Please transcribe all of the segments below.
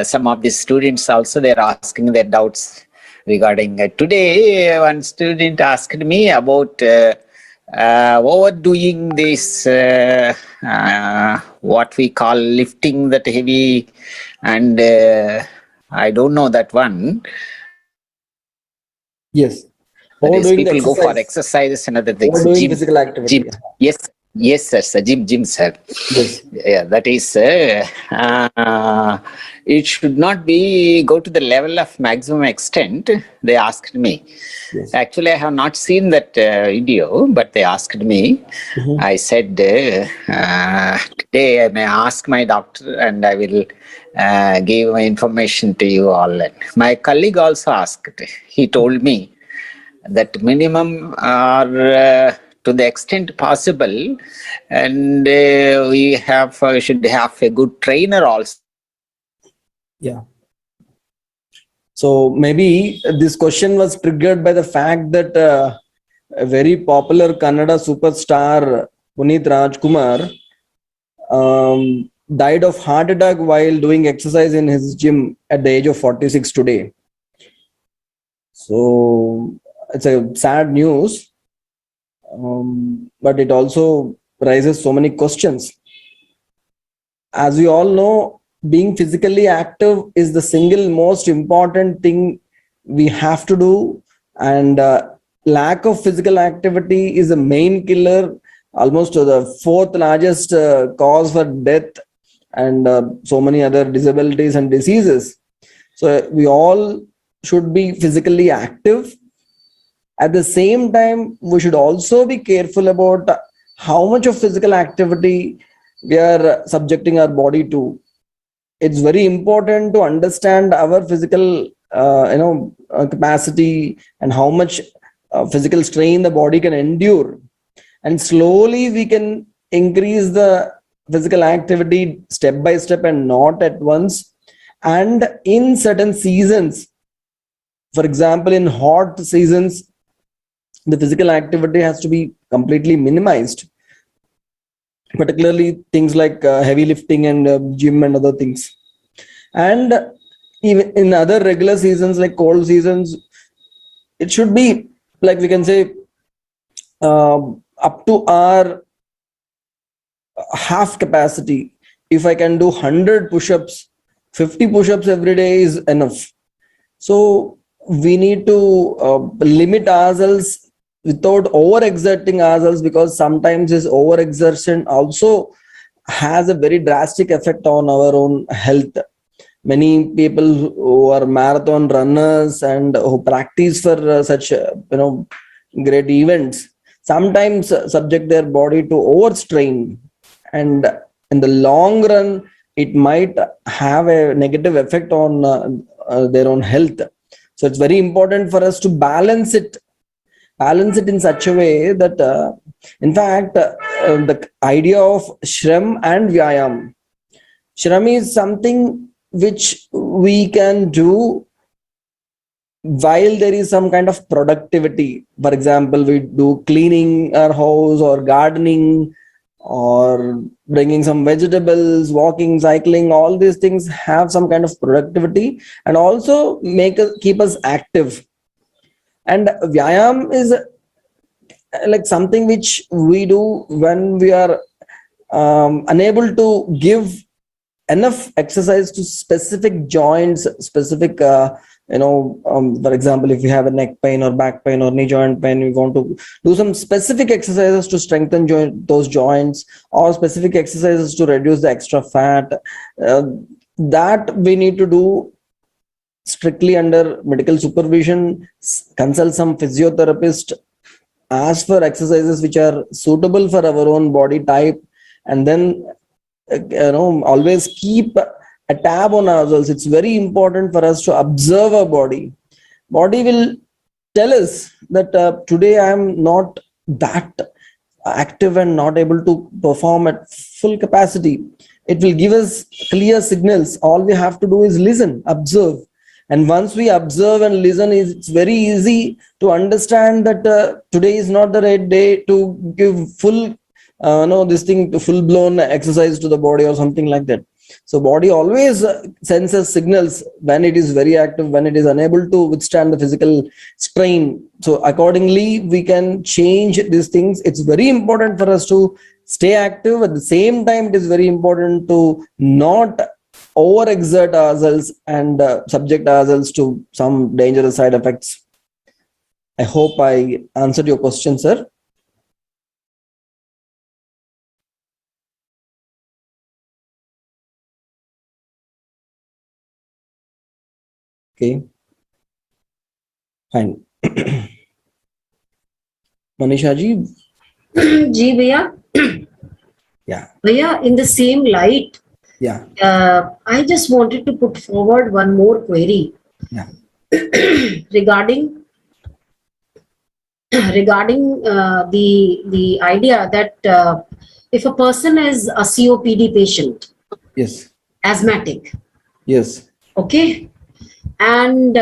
some of the students also, they're asking their doubts regarding today. One student asked me about overdoing this, what we call lifting that heavy, and I don't know that one. Yes. That is, Overdoing the people go for exercise. exercises and other things. Overdoing physical activity. Gym. Yes, sir. Gym, sir. Yes. Yeah, that is, it should not be go to the level of maximum extent. They asked me. Yes. Actually, I have not seen that video, but they asked me. Mhm. I said, today I may ask my doctor and I will give my information to you all. My colleague also asked. He told me that minimum or to the extent possible, and we should have a good trainer also. Yeah. So maybe this question was triggered by the fact that a very popular Kannada superstar Puneet Rajkumar died of heart attack while doing exercise in his gym at the age of 46 today. So it's a sad news, but it also raises so many questions. As we all know, being physically active is the single most important thing we have to do, and lack of physical activity is the main killer, almost the fourth largest cause for death, and so many other disabilities and diseases. So we all should be physically active. At the same time, we should also be careful about how much of physical activity we are subjecting our body to. It's very important to understand our physical capacity and how much physical strain the body can endure, and slowly we can increase the physical activity step by step and not at once. And in certain seasons, for example in hot seasons, the physical activity has to be completely minimized, particularly things like heavy lifting and gym and other things. And even in other regular seasons like cold seasons, it should be, like we can say, up to our half capacity. If I can do 100 push-ups, 50 push-ups every day is enough. So we need to limit ourselves without overexerting ourselves, because sometimes this overexertion also has a very drastic effect on our own health. Many people who are marathon runners and who practice for such great events sometimes subject their body to overstrain, and in the long run it might have a negative effect on their own health. So it's very important for us to balance it in such a way that in fact the idea of shram and vyayam. Shram is something which we can do while there is some kind of productivity. For example, we do cleaning our house or gardening or bringing some vegetables, walking, cycling. All these things have some kind of productivity and also keep us active. And vyayam is like something which we do when we are unable to give enough exercise to specific joints, specific for example, if you have a neck pain or back pain or knee joint pain, we want to do some specific exercises to strengthen those joints, or specific exercises to reduce the extra fat. That we need to do strictly under medical supervision, consult some physiotherapist, ask for exercises which are suitable for our own body type, and then always keep a tab on ourselves. It's very important for us to observe our body. Body will tell us that today I am not that active and not able to perform at full capacity. It will give us clear signals. All we have to do is listen, observe. And once we observe and listen, it's very easy to understand that today is not the right day to give full full-blown exercise to the body or something like that. So body always senses signals when it is very active, when it is unable to withstand the physical strain. So accordingly, we can change these things. It's very important for us to stay active. At the same time, it is very important to not overexert ourselves and subject ourselves to some dangerous side effects. I hope I answered your question, sir. Okay, fine. Manisha ji. जी भैया, Yeah. भैया, in the same light, Yeah. I just wanted to put forward one more query. Yeah. regarding the idea that if a person is a COPD patient, Yes. asthmatic, Yes. okay, and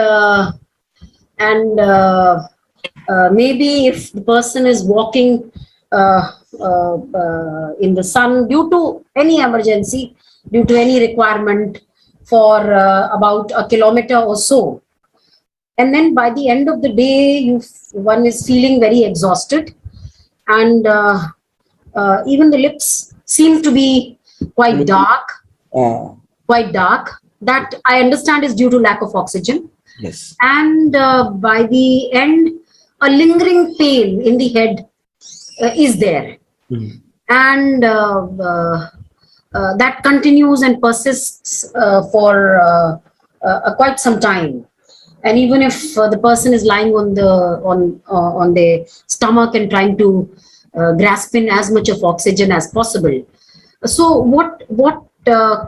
maybe if the person is walking in the sun due to any emergency, due to any requirement for about a kilometer or so, and then by the end of the day, one is feeling very exhausted, and even the lips seem to be quite dark. That I understand is due to lack of oxygen. Yes. And by the end, a lingering pain in the head is there. Mm. And that continues and persists for quite some time. And even if the person is lying on the stomach and trying to grasp in as much of oxygen as possible. So what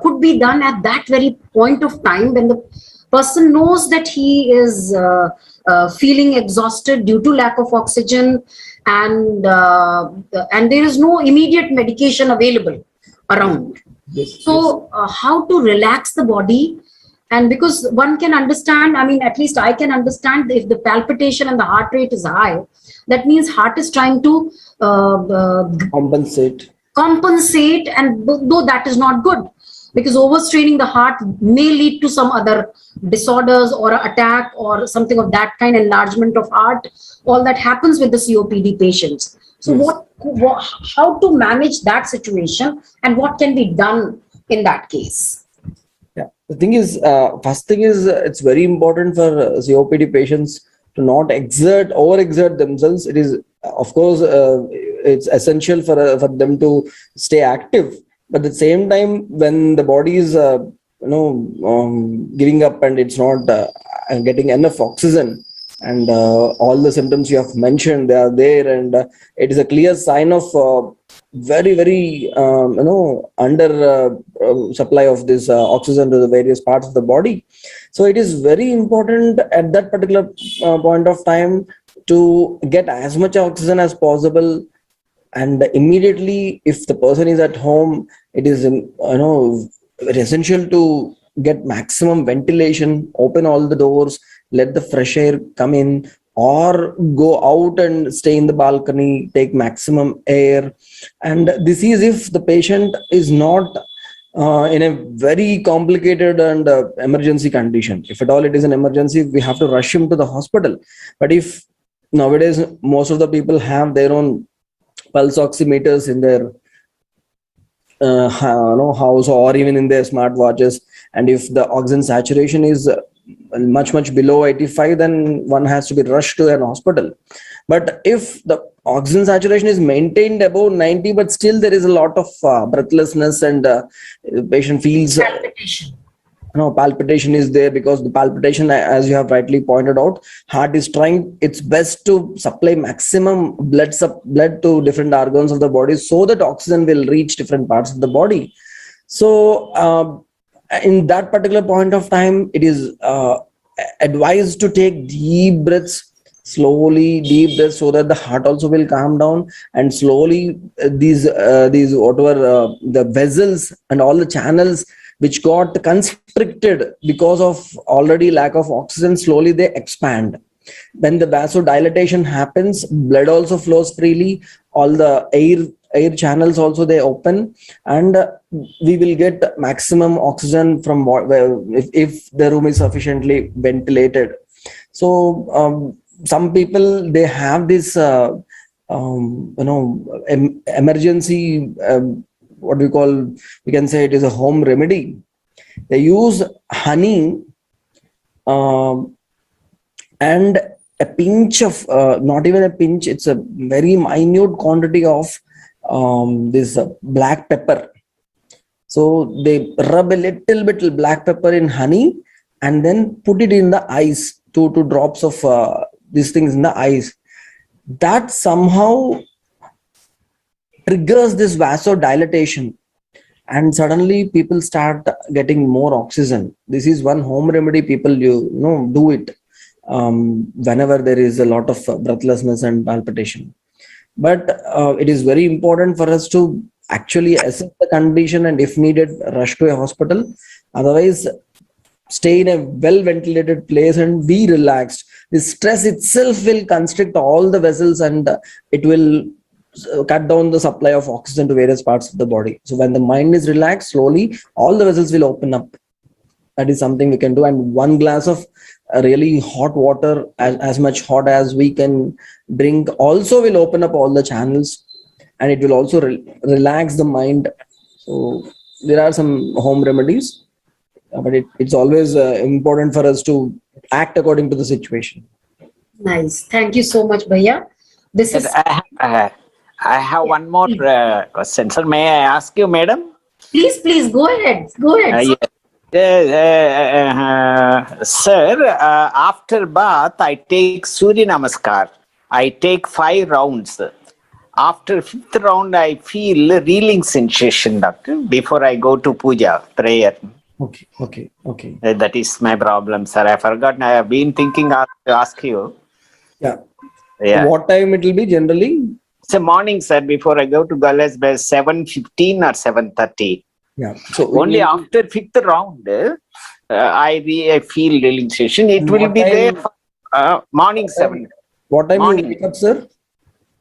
could be done at that very point of time when the person knows that he is feeling exhausted due to lack of oxygen, and there is no immediate medication available around. Yes. So how to relax the body? And because one can understand, I mean, at least I can understand, if the palpitation and the heart rate is high, that means heart is trying to compensate, and though that is not good, because overstraining the heart may lead to some other disorders or an attack or something of that kind, enlargement of heart, all that happens with the COPD patients. So yes. how to manage that situation, and what can be done in that case? Yeah, the thing is, first thing is, it's very important for COPD patients to not overexert themselves. It is, of course, it's essential for them to stay active. But at the same time, when the body is, giving up and it's not getting enough oxygen, and all the symptoms you have mentioned, they are there, and it is a clear sign of very under supply of this oxygen to the various parts of the body. So it is very important at that particular point of time to get as much oxygen as possible. And immediately, if the person is at home, it is very essential to get maximum ventilation, open all the doors, let the fresh air come in, or go out and stay in the balcony, take maximum air. And this is if the patient is not in a very complicated and emergency condition. If at all it is an emergency, we have to rush him to the hospital. But if nowadays most of the people have their own pulse oximeters in their house, or even in their smartwatches, and if the oxygen saturation is much below 85, then one has to be rushed to an hospital. But if the oxygen saturation is maintained above 90, but still there is a lot of breathlessness, and the patient feels palpitation is there, because the palpitation, as you have rightly pointed out, heart is trying its best to supply maximum blood to different organs of the body, so that oxygen will reach different parts of the body. So in that particular point of time, it is advised to take deep breaths, so that the heart also will calm down, and slowly these whatever the vessels and all the channels which got constricted because of already lack of oxygen, slowly they expand. When the vasodilatation happens, blood also flows freely, all the air air channels also they open, and we will get maximum oxygen from if the room is sufficiently ventilated. So some people, they have this emergency, what we call, we can say it is a home remedy. They use honey and a pinch of not even a pinch, it's a very minute quantity of this black pepper. So they rub a little bit black pepper in honey and then put it in the eyes, two drops of these things in the eyes. That somehow triggers this vasodilatation, and suddenly people start getting more oxygen. This is one home remedy, people do it whenever there is a lot of breathlessness and palpitation. But it is very important for us to actually assess the condition, and if needed, rush to a hospital. Otherwise, stay in a well ventilated place and be relaxed. The stress itself will constrict all the vessels, and it will cut down the supply of oxygen to various parts of the body. So when the mind is relaxed, slowly all the vessels will open up. That is something we can do. And one glass of really hot water, as much hot as we can drink, also will open up all the channels, and it will also relax the mind. So there are some home remedies, but it's always important for us to act according to the situation. Nice. Thank you so much, Bhaiya. This is. I have one more question, sir. May I ask you, madam? Please go ahead. Sir, after bath, I take Surya Namaskar. I take 5 rounds. After 5th round, I feel reeling sensation, doctor, before I go to puja, prayer. Okay. That is my problem, sir. I forgot. I have been thinking to ask you. Yeah. What time it will be generally? It's a morning, sir, before I go to Gales by 7:15 or 7:30. Yeah. So only after 5th round, I feel relaxation. It will be there for morning 7. What time you wake up, sir?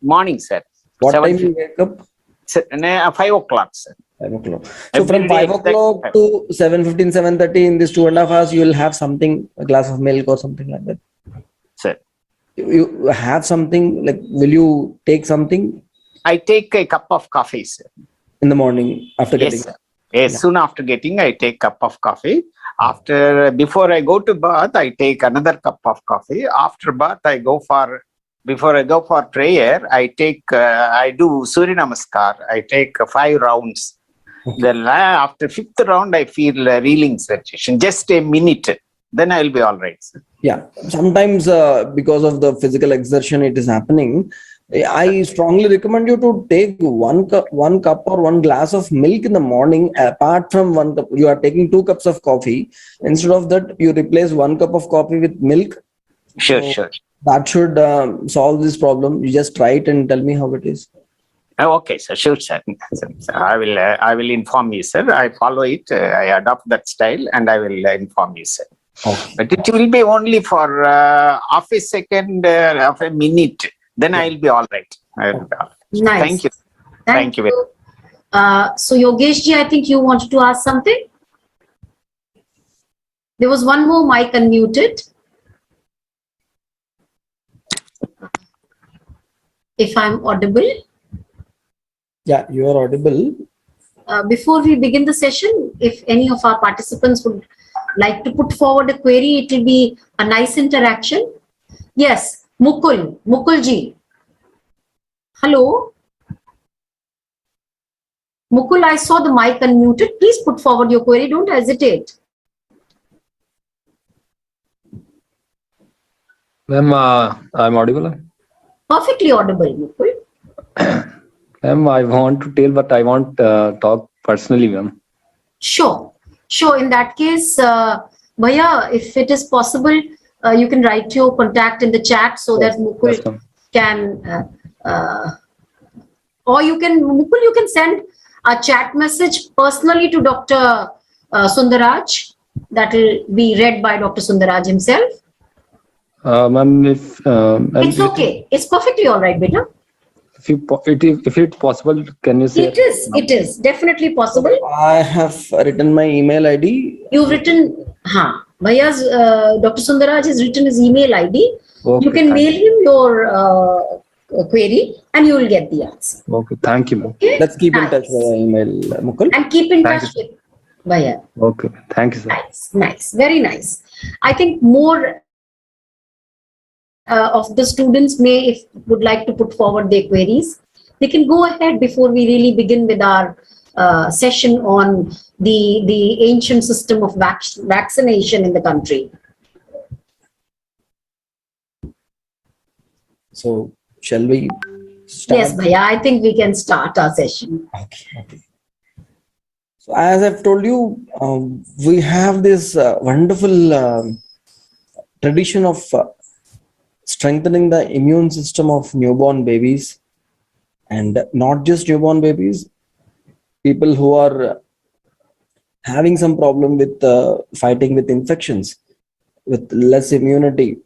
Morning, sir. What time you wake up? 5 o'clock, sir. 5 o'clock. So from 5 o'clock to 7:15, 7:30, in this 2.5 hours, you will have something, a glass of milk or something like that. Sir. You have something, like, will you take something? I take a cup of coffee, sir. In the morning after getting? Yes, sir. Yes, soon after getting, I take cup of coffee. Before I go to bath, I take another cup of coffee. After bath, before I go for prayer, I do Surya Namaskar. I take 5 rounds. Okay. Then after 5th round, I feel a reeling sensation. Just a minute. Then I will be all right, sir. Yeah. Sometimes because of the physical exertion it is happening, I strongly recommend you to take one cup or 1 glass of milk in the morning. Apart from 1 cup, you are taking 2 cups of coffee. Instead of that, you replace 1 cup of coffee with milk. Sure. That should solve this problem. You just try it and tell me how it is. Okay, sir. Sure, sir. I will inform you, sir. I follow it. I adopt that style, and I will inform you, sir. Okay. But it will be only for half a second, half a minute. Then I will be all right. Nice. Thank you. Thank you. So Yogesh ji, I think you wanted to ask something. There was one more mic unmuted. If I'm audible. Yeah, you are audible. Before we begin the session, if any of our participants would like to put forward a query, it will be a nice interaction. Yes, Mukul ji. Hello. Mukul, I saw the mic unmuted. Please put forward your query. Don't hesitate. Ma'am, I'm audible. Perfectly audible, Mukul. Ma'am, I want to tell, but I want talk personally, ma'am. Sure. In that case, Bhaiya, if it is possible, you can write your contact in the chat so that Mukul can, or you can send a chat message personally to Dr. Sundaraj. That will be read by Dr. Sundaraj himself. Ma'am, it's okay. It's perfectly all right, beta. if it's possible, can you say? It is definitely possible. I have written my email ID. You've written, Bhaya's, Dr. Sundaraj has written his email ID. Okay, You can thank mail him your query and you will get the answer. Okay, thank you, ma'am. Okay? Let's keep in Nice. touch via email, Mukul. And keep in Thank touch with Bhaya. Okay, thank you, sir. Nice, very nice. I think more of the students if would like to put forward their queries, they can go ahead before we really begin with our session on the ancient system of vaccination in the country. So, shall we start? Yes, Bhaiya, I think we can start our session. Okay. So, as I've told you, we have this wonderful tradition of strengthening the immune system of newborn babies, and not just newborn babies, people who are having some problem with fighting with infections, with less immunity.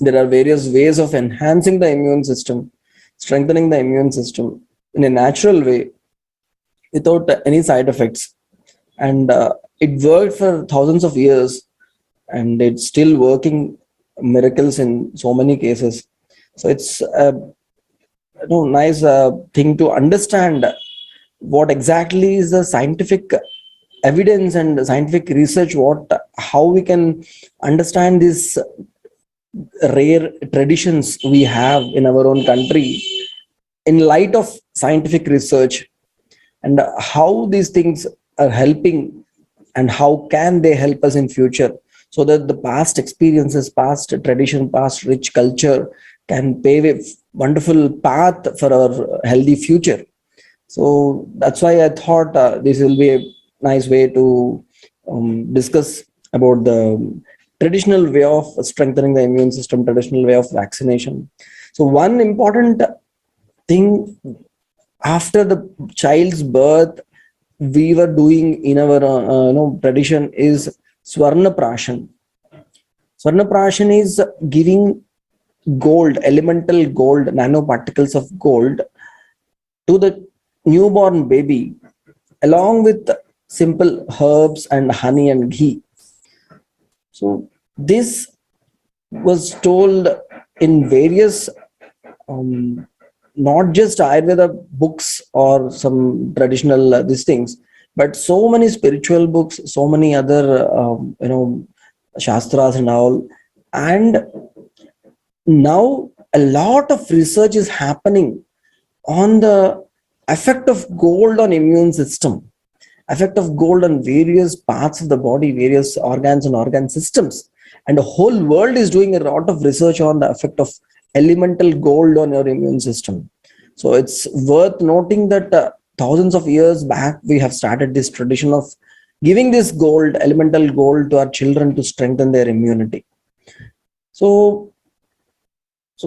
There are various ways of enhancing the immune system, strengthening the immune system in a natural way without any side effects. And it worked for thousands of years, and it's still working miracles in so many cases. So it's a nice thing to understand what exactly is the scientific evidence and scientific research, how we can understand these rare traditions we have in our own country in light of scientific research, and how these things are helping and how can they help us in future, so that the past experiences, past tradition, past rich culture can pave a wonderful path for our healthy future. So that's why I thought this will be a nice way to discuss about the traditional way of strengthening the immune system, traditional way of vaccination. So one important thing after the child's birth we were doing in our tradition is Swarna Prashan. Swarna Prashan is giving gold, elemental gold, nanoparticles of gold to the newborn baby along with simple herbs and honey and ghee. So this was told in various not just Ayurveda books or some traditional these things, but so many spiritual books, so many other shastras and all. And now a lot of research is happening on the effect of gold on immune system, effect of gold on various parts of the body, various organs and organ systems. And the whole world is doing a lot of research on the effect of elemental gold on your immune system. So it's worth noting that thousands of years back, we have started this tradition of giving this gold, elemental gold, to our children to strengthen their immunity. So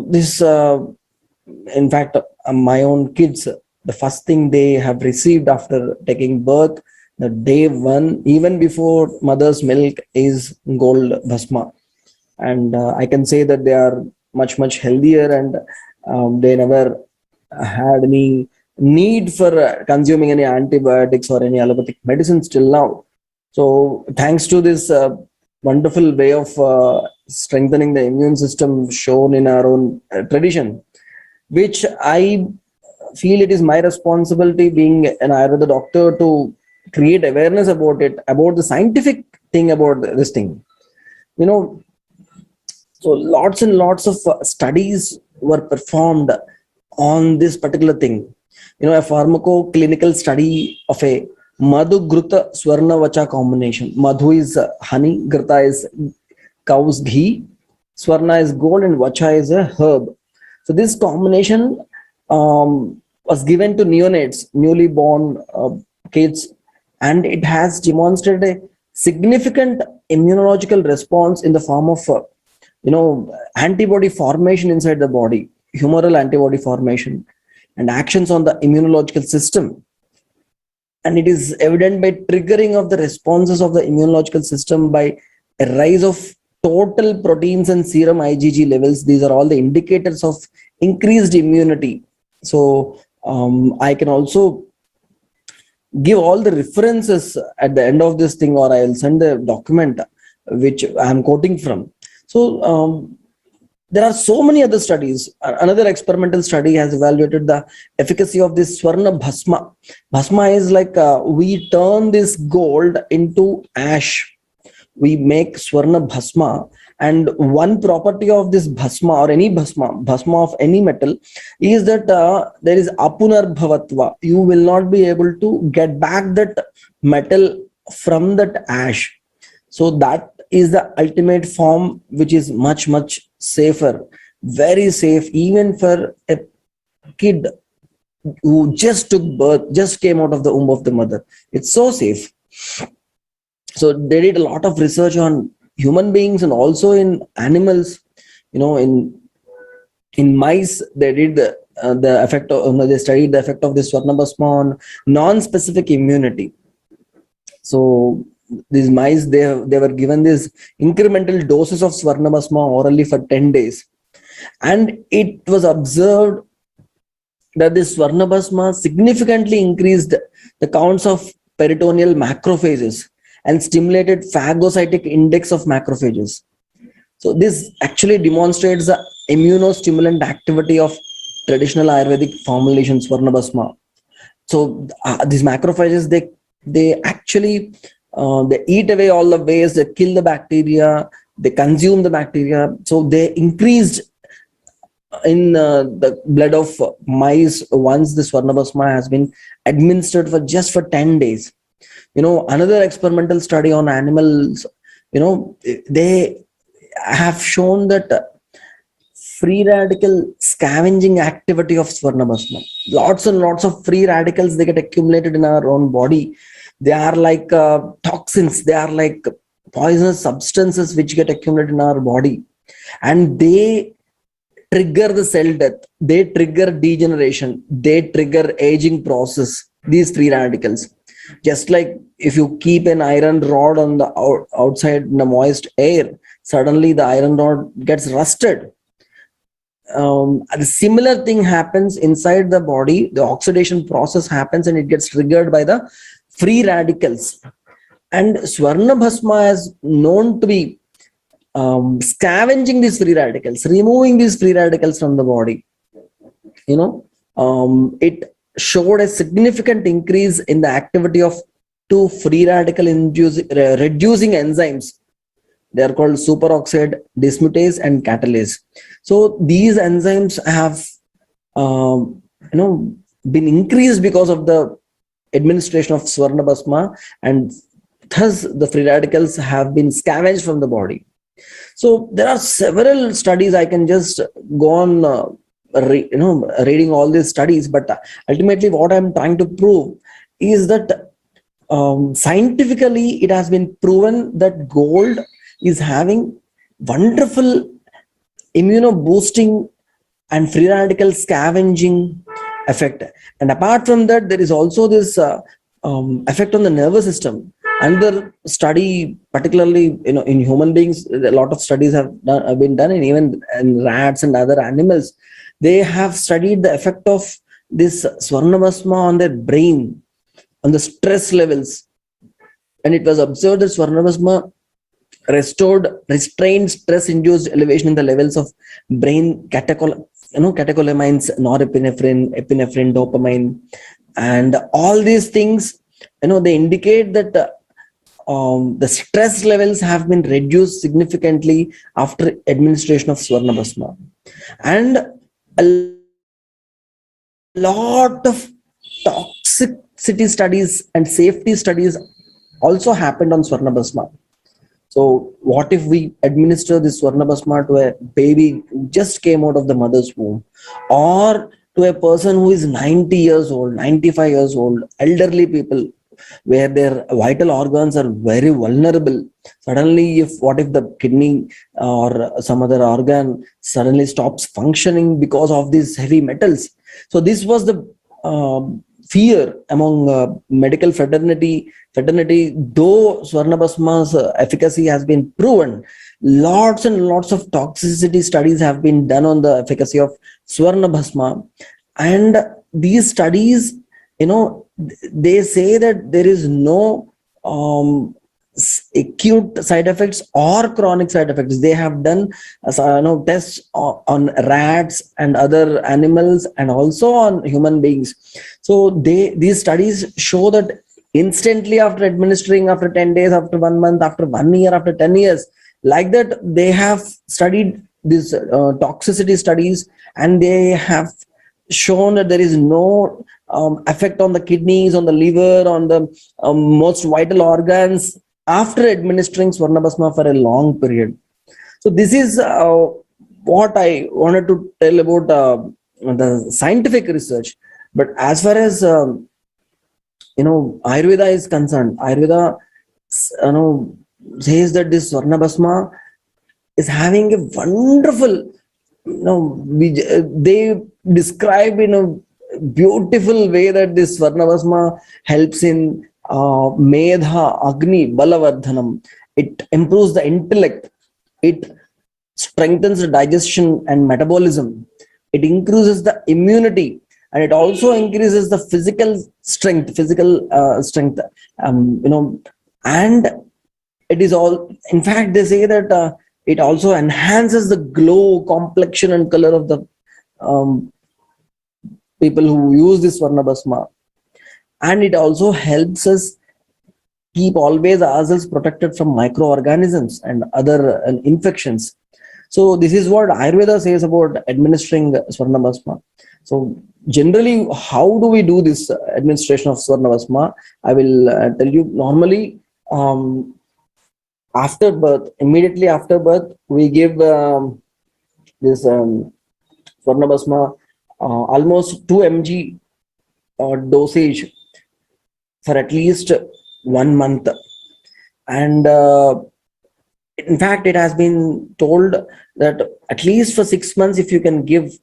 this, in fact, my own kids, the first thing they have received after taking birth, the day one, even before mother's milk, is gold bhasma. And I can say that they are much healthier, and they never had any need for consuming any antibiotics or any allopathic medicines till now. So thanks to this wonderful way of strengthening the immune system shown in our own tradition, which I feel it is my responsibility being an Ayurveda doctor to create awareness about it, about the scientific thing about this thing. So lots and lots of studies were performed on this particular thing. A pharmacoclinical study of a Madhu Gruta Swarna Vacha combination. Madhu is honey, Gruta is cow's ghee, Swarna is gold, and Vacha is a herb. So this combination was given to neonates, newly born kids, and it has demonstrated a significant immunological response in the form of antibody formation inside the body, humoral antibody formation, and actions on the immunological system. And it is evident by triggering of the responses of the immunological system by a rise of total proteins and serum IgG levels. These are all the indicators of increased immunity So I can also give all the references at the end of this thing, or I'll send the document which I'm quoting from. So there are so many other studies. Another experimental study has evaluated the efficacy of this Swarna Bhasma. Bhasma is like we turn this gold into ash. We make Swarna Bhasma, and one property of this Bhasma, or any Bhasma of any metal, is that there is Apunar Bhavatva. You will not be able to get back that metal from that ash. So that is the ultimate form, which is much, much safer, very safe, even for a kid who just took birth, just came out of the womb of the mother. It's so safe. So they did a lot of research on human beings and also in animals. In mice, they did the effect of, they studied the effect of this Swarnabhasma on non-specific immunity. So these mice, they were given these incremental doses of Swarnabhasma orally for 10 days. And it was observed that this Swarnabhasma significantly increased the counts of peritoneal macrophages and stimulated phagocytic index of macrophages. So this actually demonstrates the immunostimulant activity of traditional Ayurvedic formulation Swarnabhasma. So these macrophages, they actually they eat away all the waste, they kill the bacteria, they consume the bacteria. So they increased in the blood of mice once the Swarnabhasma has been administered for just for 10 days. Another experimental study on animals, they have shown that free radical scavenging activity of Swarnabhasma. Lots and lots of free radicals, they get accumulated in our own body. They are like toxins, they are like poisonous substances which get accumulated in our body, and they trigger the cell death, they trigger degeneration, they trigger aging process, these free radicals. Just like if you keep an iron rod on the outside in the moist air, suddenly the iron rod gets rusted. The similar thing happens inside the body. The oxidation process happens and it gets triggered by the free radicals. And Swarnabhasma is known to be scavenging these free radicals, removing these free radicals from the body. It showed a significant increase in the activity of two free radical reducing enzymes. They are called superoxide dismutase and catalase. So these enzymes have been increased because of the administration of Swarnabhasma, and thus the free radicals have been scavenged from the body. So there are several studies. I can just go on reading all these studies, but ultimately what I'm trying to prove is that scientifically it has been proven that gold is having wonderful immunoboosting and free radical scavenging effect. And apart from that, there is also this effect on the nervous system. Another study, particularly in human beings, a lot of studies have been done, and even in rats and other animals, they have studied the effect of this Swarnabhasma on their brain, on the stress levels. And it was observed that Swarnabhasma restrained stress-induced elevation in the levels of brain catecholamines, norepinephrine, epinephrine, dopamine, and all these things. They indicate that the stress levels have been reduced significantly after administration of Swarnabhasma. And a lot of toxicity studies and safety studies also happened on Swarnabhasma. So what if we administer this Swarnabhasma to a baby who just came out of the mother's womb, or to a person who is 90 years old, 95 years old, elderly people, where their vital organs are very vulnerable? Suddenly, what if the kidney or some other organ suddenly stops functioning because of these heavy metals? So this was the fear among medical fraternity, though Swarnabhasma's efficacy has been proven. Lots and lots of toxicity studies have been done on the efficacy of Swarnabhasma. And these studies, they say that there is no acute side effects or chronic side effects. They have done tests on rats and other animals and also on human beings. So these studies show that instantly after administering, after 10 days, after 1 month, after 1 year, after 10 years, like that, they have studied these toxicity studies, and they have shown that there is no effect on the kidneys, on the liver, on the most vital organs after administering Swarnabhasma for a long period. So this is what I wanted to tell about the scientific research. But as far as Ayurveda is concerned, Ayurveda says that this Swarnabhasma is having a wonderful, they describe in a beautiful way that this Swarnabhasma helps in Medha, Agni, Balavardhanam. It improves the intellect. It strengthens the digestion and metabolism. It increases the immunity, and it also increases the physical strength. And it is all. In fact, they say that it also enhances the glow, complexion, and color of the people who use this Swarnabhasma. And it also helps us keep always ourselves protected from microorganisms and other infections. So this is what Ayurveda says about administering Swarnabhasma. So generally, how do we do this administration of Swarnabhasma? I will tell you. Normally, after birth, immediately after birth, we give this Swarnabhasma almost 2 mg dosage for at least 1 month. And in fact, it has been told that at least for 6 months, if you can give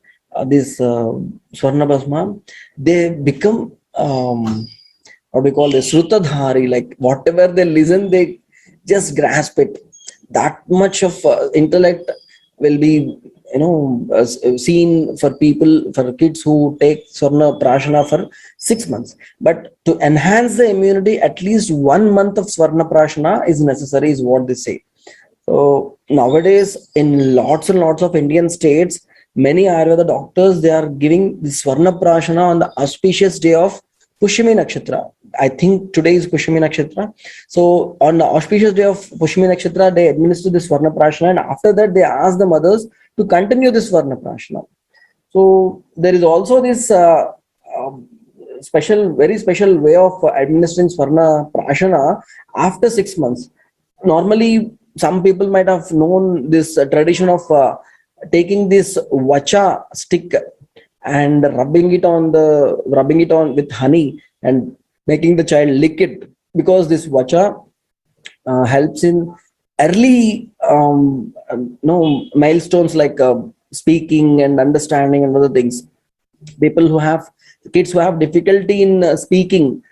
this Swarnabhasma, they become what we call the Srutadhari, like whatever they listen, they just grasp it. That much of intellect will be seen for people, for kids who take Swarna Prashana for 6 months. But to enhance the immunity, at least 1 month of Swarna Prashana is necessary, is what they say. So nowadays, in lots and lots of Indian states, many Ayurveda doctors, they are giving the Swarna Prashana on the auspicious day of Pushmi Nakshatra. I think today is Pushmi Nakshatra. So on the auspicious day of Pushmi Nakshatra, they administer this Swarna Prashana, and after that they ask the mothers to continue this Swarna Prashana. So there is also this very special way of administering Swarna Prashana after 6 months. Normally, some people might have known this tradition of taking this vacha stick and rubbing it on with honey and making the child lick it, because this vacha helps in early milestones like speaking and understanding and other things. Kids who have difficulty in speaking,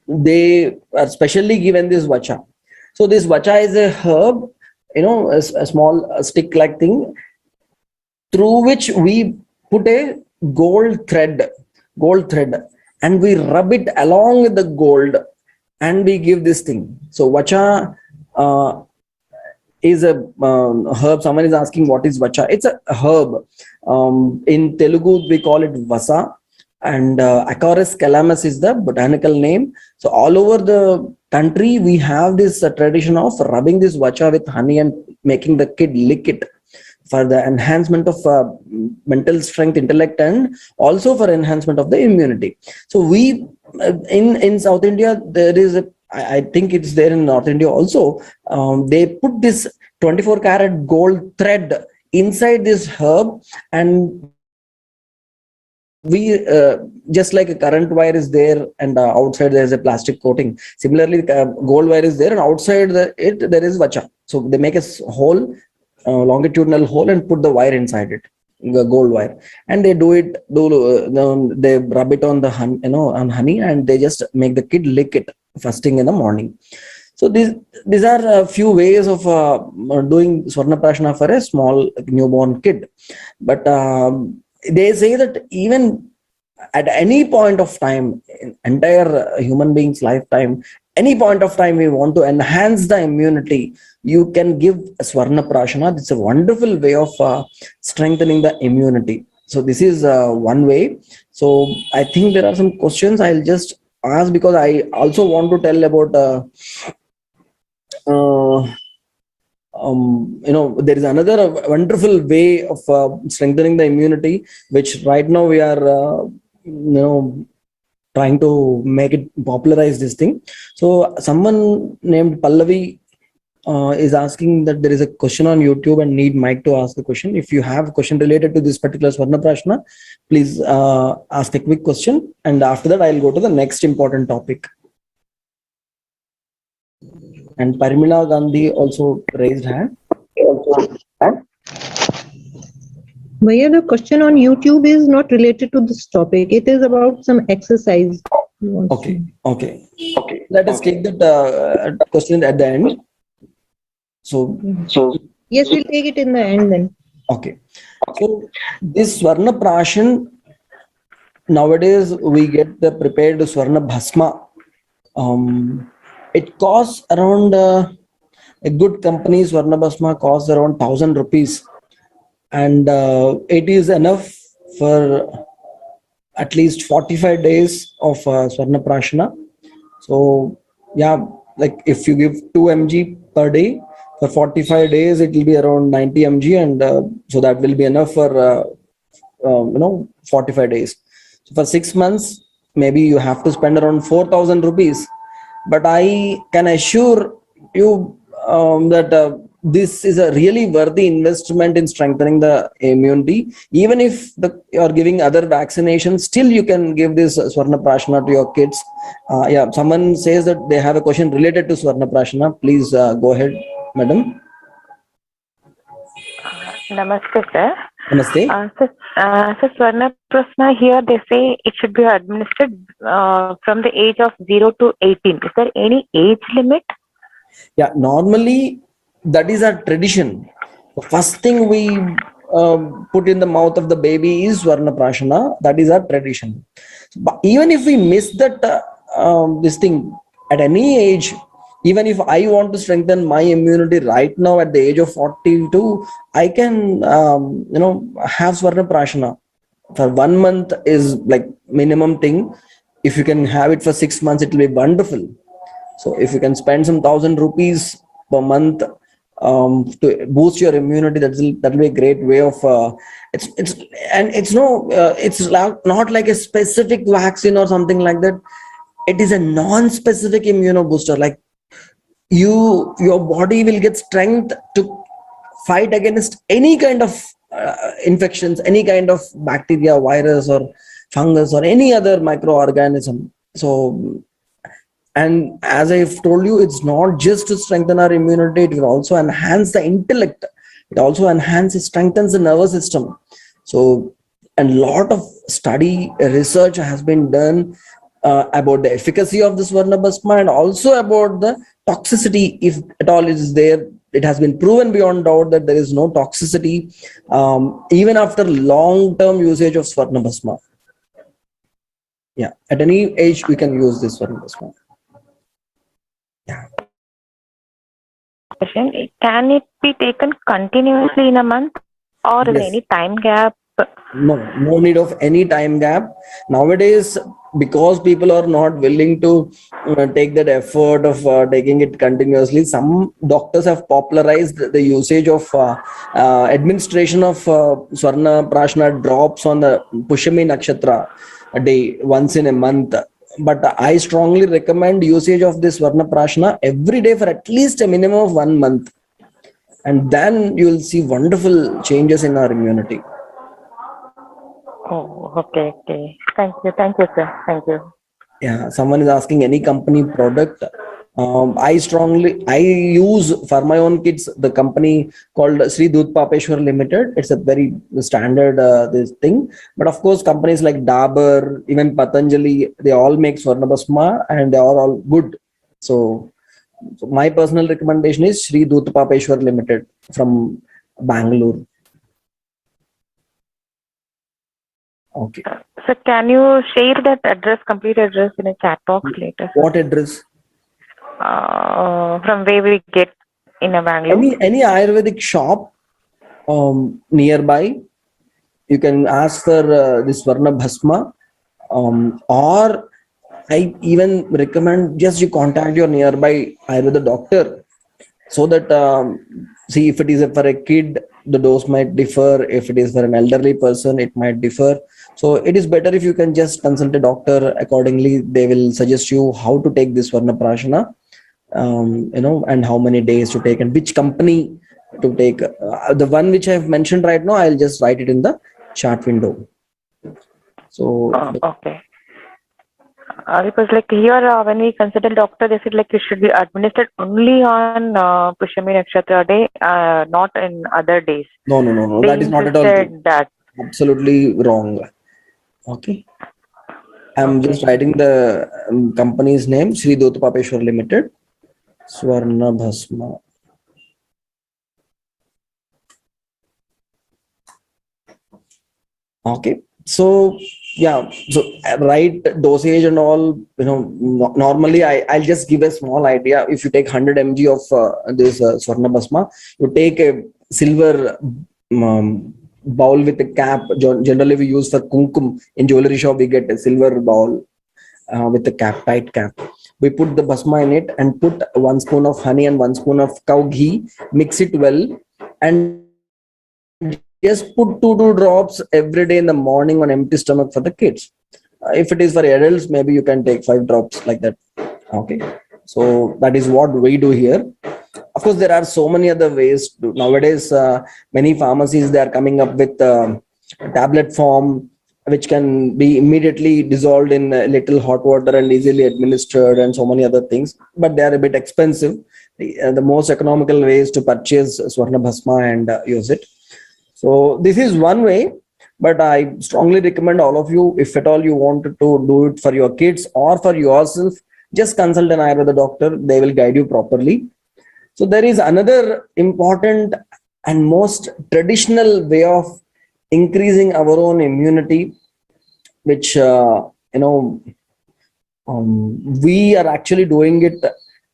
they are specially given this vacha. So this vacha is a herb, a small stick like thing, through which we put a gold thread, and we rub it along with the gold, and we give this thing. So vacha is a herb. Someone is asking what is vacha. It's a herb. In Telugu, we call it vasa, and Acorus calamus is the botanical name. So all over the country, we have this tradition of rubbing this vacha with honey and making the kid lick it, for the enhancement of mental strength, intellect, and also for enhancement of the immunity. So we in South India, there is I think it's there in North India also. They put this 24-karat gold thread inside this herb, and we just like a current wire is there, and outside there is a plastic coating. Similarly, gold wire is there, and outside there is vacha. So they make a hole, longitudinal hole, and put the wire inside it, the gold wire, and they they rub it on the on honey, and they just make the kid lick it first thing in the morning. So these are a few ways of doing Swarna Prashana for a small newborn kid. But they say that even at any point of time, in entire human being's lifetime, any point of time we want to enhance the immunity, you can give Swarna Prashana. It's a wonderful way of strengthening the immunity. So this is one way. So I think there are some questions I'll just ask, because I also want to tell about there is another wonderful way of strengthening the immunity, which right now we are trying to make it popularize this thing. So someone named Pallavi is asking that there is a question on YouTube and need Mike to ask the question. If you have a question related to this particular Swarna Prashna, please ask a quick question, and after that I'll go to the next important topic. And Parimila Gandhi also raised hand. Bhaiya, the question on YouTube is not related to this topic. It is about some exercise. Okay. Let us take that question at the end. So Yes, we'll take it in the end then. okay. So this Swarna Prashan, nowadays we get the prepared Swarna Bhasma. It costs around a good company Swarna Bhasma costs around 1,000 rupees, and it is enough for at least 45 days of Swarna Prashana. So yeah, like if you give 2 mg per day for 45 days, it will be around 90 mg, and so that will be enough for 45 days. So for 6 months, maybe you have to spend around 4,000 rupees. But I can assure you that this is a really worthy investment in strengthening the immunity. Even if you are giving other vaccinations, still you can give this Swarna Prashana to your kids. Someone says that they have a question related to Swarna Prashana. Please go ahead, madam. Namaste, sir. Namaste. So Swarna Prashana, here they say it should be administered from the age of 0 to 18. Is there any age limit? Yeah, normally that is our tradition. The first thing we put in the mouth of the baby is Swarna Prashana. That is our tradition. But even if we miss that this thing at any age, even if I want to strengthen my immunity right now at the age of 42, I can have Swarna Prashana. For 1 month is like minimum thing. If you can have it for 6 months, it will be wonderful. So if you can spend some 1,000 rupees per month to boost your immunity, that will be a great way of it's not like a specific vaccine or something like that. It is a non-specific immunobooster. Like your body will get strength to fight against any kind of infections, any kind of bacteria, virus, or fungus, or any other microorganism. So, and as I've told you, it's not just to strengthen our immunity, it will also enhance the intellect. It also strengthens the nervous system. So, and lot of study research has been done about the efficacy of this Swarna Bhasma, and also about the toxicity, if at all it is there. It has been proven beyond doubt that there is no toxicity even after long-term usage of Swarna Bhasma. Yeah, at any age we can use this Swarna Bhasma. Yeah. Can it be taken continuously in a month, or in any time gap? No need of any time gap nowadays, because people are not willing to take that effort of taking it continuously. Some doctors have popularized the usage of administration of Swarna Prashana drops on the Pushami Nakshatra a day, once in a month. But I strongly recommend usage of this Swarna Prashana every day for at least a minimum of 1 month, and then you will see wonderful changes in our immunity. Oh, okay. Thank you, sir. Thank you. Yeah, someone is asking any company product. I use for my own kids the company called Sri Dudpapeshwar Limited. It's a very standard this thing. But of course, companies like Dabur, even Patanjali, they all make Swarna Bhasma, and they are all good. So my personal recommendation is Sri Dudpapeshwar Limited from Bangalore. Okay. So can you share that address, complete address in a chat box later? What address? From where we get in a Bangalore. Any Ayurvedic shop nearby, you can ask for this Varna Bhasma, or I even recommend just you contact your nearby Ayurveda doctor, so that see, if it is for a kid, the dose might differ. If it is for an elderly person, it might differ. So it is better if you can just consult a doctor. Accordingly, they will suggest you how to take this Varna Prashana, and how many days to take and which company to take. The one which I have mentioned right now, I'll just write it in the chat window. So Okay. Because like here, when we consult a doctor, they said like it should be administered only on Pushami Nakshatra day, not in other days. no, They that is not at all insisted true. that. Absolutely wrong. Okay. I'm just writing the company's name, Sri Dotapapeshwar Limited, Swarna Bhasma. Okay. So yeah, so right dosage and all, normally I'll just give a small idea. If you take 100 mg of this Swarna Bhasma, you take a silver bowl with a cap. Generally we use for kumkum. In jewelry shop we get a silver bowl with a cap, tight cap. We put the bhasma in it and put 1 spoon of honey and 1 spoon of cow ghee, mix it well, and just put two drops every day in the morning on empty stomach for the kids. If it is for adults, maybe you can take 5 drops like that. Okay. So that is what we do here. Of course, there are so many other ways. Nowadays, many pharmacies, they are coming up with tablet form, which can be immediately dissolved in a little hot water and easily administered, and so many other things. But they are a bit expensive. The most economical way is to purchase Swarna Bhasma and use it. So this is one way, but I strongly recommend all of you, if at all you want to do it for your kids or for yourself, just consult an Ayurveda doctor. They will guide you properly. So there is another important and most traditional way of increasing our own immunity, which we are actually doing it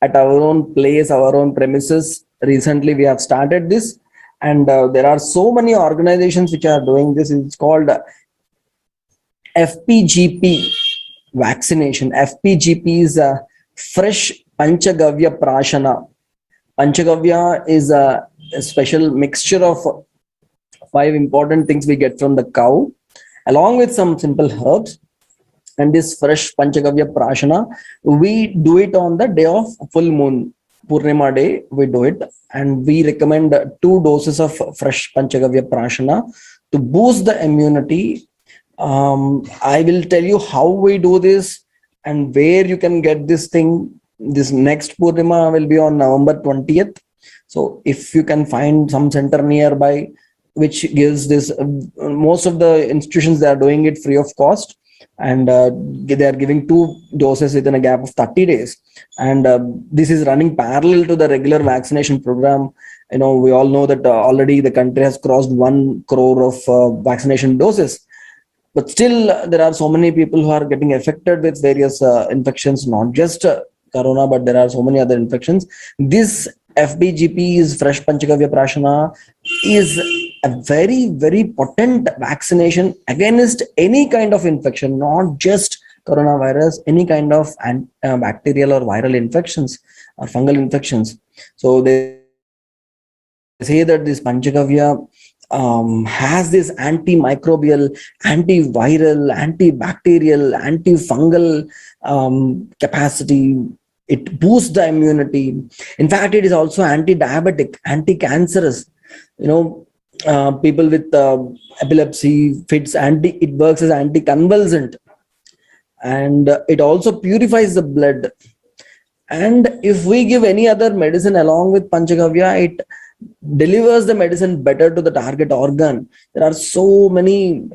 at our own place, our own premises. Recently we have started this, and there are so many organizations which are doing this. It's called FPGP vaccination. FPGP is a fresh Panchagavya Prashana. Panchagavya is a special mixture of 5 important things we get from the cow, along with some simple herbs. And this fresh Panchagavya Prashana, we do it on the day of full moon, Purnima day, we do it. And we recommend 2 doses of fresh Panchagavya Prashana to boost the immunity. I will tell you how we do this and where you can get this thing. This next Purnima will be on November 20th. So if you can find some center nearby which gives this, most of the institutions, they are doing it free of cost, and they are giving 2 doses within a gap of 30 days. And this is running parallel to the regular vaccination program. We all know that already the country has crossed 1 crore of vaccination doses. But still, there are so many people who are getting affected with various infections, not just corona, but there are so many other infections. This FBGP is fresh Panchagavya Prashana is a very, very potent vaccination against any kind of infection, not just coronavirus, any kind of bacterial or viral infections or fungal infections. So they say that this Panchagavya has this antimicrobial, antiviral, antibacterial, antifungal capacity. It boosts the immunity. In fact, it is also anti-diabetic, anti-cancerous. People with epilepsy fits, it works as anti-convulsant, and it also purifies the blood. And if we give any other medicine along with Panchagavya, it delivers the medicine better to the target organ. There are so many